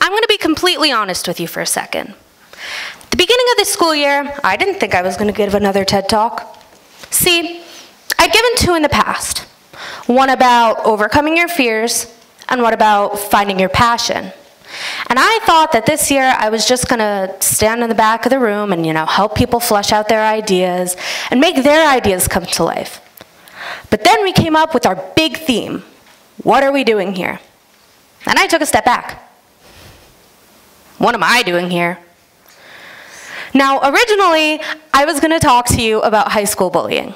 I'm going to be completely honest with you for a second. At the beginning of this school year, I didn't think I was going to give another TED Talk. See, I'd given 2 in the past. One about overcoming your fears, and one about finding your passion. And I thought that this year I was just going to stand in the back of the room and, help people flesh out their ideas and make their ideas come to life. But then we came up with our big theme. What are we doing here? And I took a step back. What am I doing here? Now, originally, I was going to talk to you about high school bullying.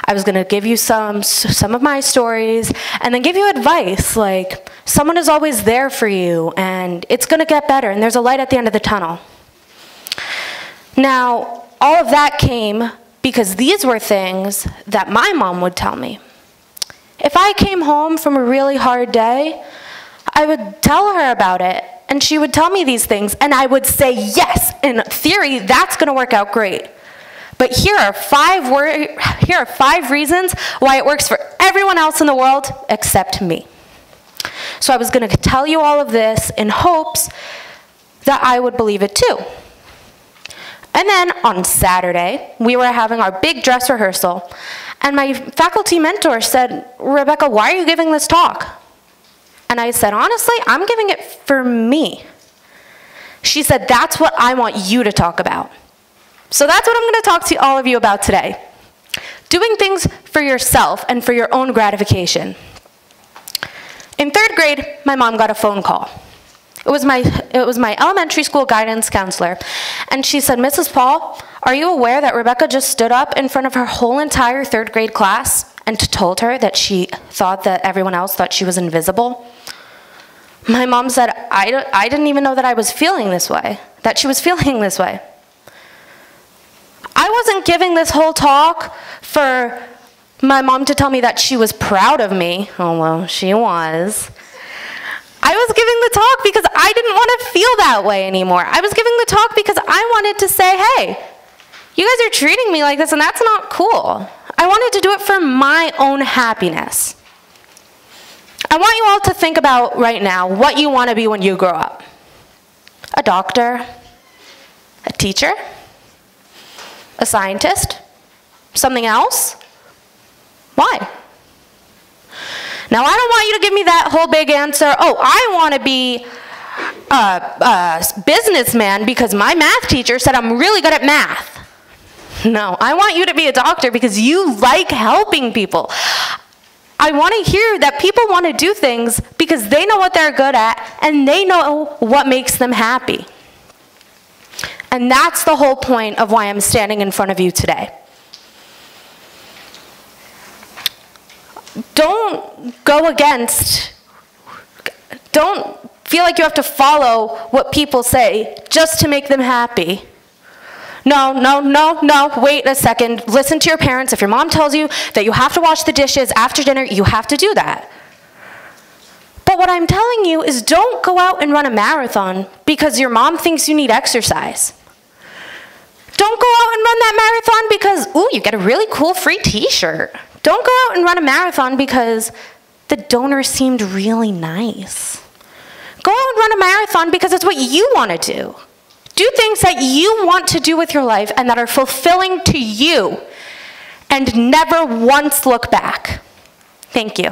I was going to give you some of my stories and then give you advice, like someone is always there for you and it's going to get better and there's a light at the end of the tunnel. Now, all of that came because these were things that my mom would tell me. If I came home from a really hard day, I would tell her about it and she would tell me these things and I would say, yes, in theory, that's going to work out great. But here are 5 reasons why it works for everyone else in the world except me. So I was going to tell you all of this in hopes that I would believe it too. And then on Saturday, we were having our big dress rehearsal, and my faculty mentor said, Rebecca, why are you giving this talk? And I said, honestly, I'm giving it for me. She said, that's what I want you to talk about. So that's what I'm going to talk to all of you about today. Doing things for yourself and for your own gratification. In 3rd grade, my mom got a phone call. It was my elementary school guidance counselor, and she said, Mrs. Pall, are you aware that Rebecca just stood up in front of her whole entire 3rd grade class and told her that she thought that everyone else thought she was invisible? My mom said, I didn't even know that I was feeling this way, that she was feeling this way. I wasn't giving this whole talk for my mom to tell me that she was proud of me, although she was. I was giving the talk because I didn't want to feel that way anymore. I was giving the talk because I wanted to say, hey, you guys are treating me like this and that's not cool. I wanted to do it for my own happiness. I want you all to think about right now what you want to be when you grow up. A doctor, a teacher, a scientist, something else? Why? Now, I don't want you to give me that whole big answer, oh, I want to be a businessman because my math teacher said I'm really good at math. No, I want you to be a doctor because you like helping people. I want to hear that people want to do things because they know what they're good at and they know what makes them happy. And that's the whole point of why I'm standing in front of you today. Don't feel like you have to follow what people say just to make them happy. No, wait a second. Listen to your parents. If your mom tells you that you have to wash the dishes after dinner, you have to do that. But what I'm telling you is don't go out and run a marathon because your mom thinks you need exercise. Don't go out and run that marathon because, ooh, you get a really cool free t-shirt. Don't go out and run a marathon because the donor seemed really nice. Go out and run a marathon because it's what you want to do. Do things that you want to do with your life and that are fulfilling to you, and never once look back. Thank you.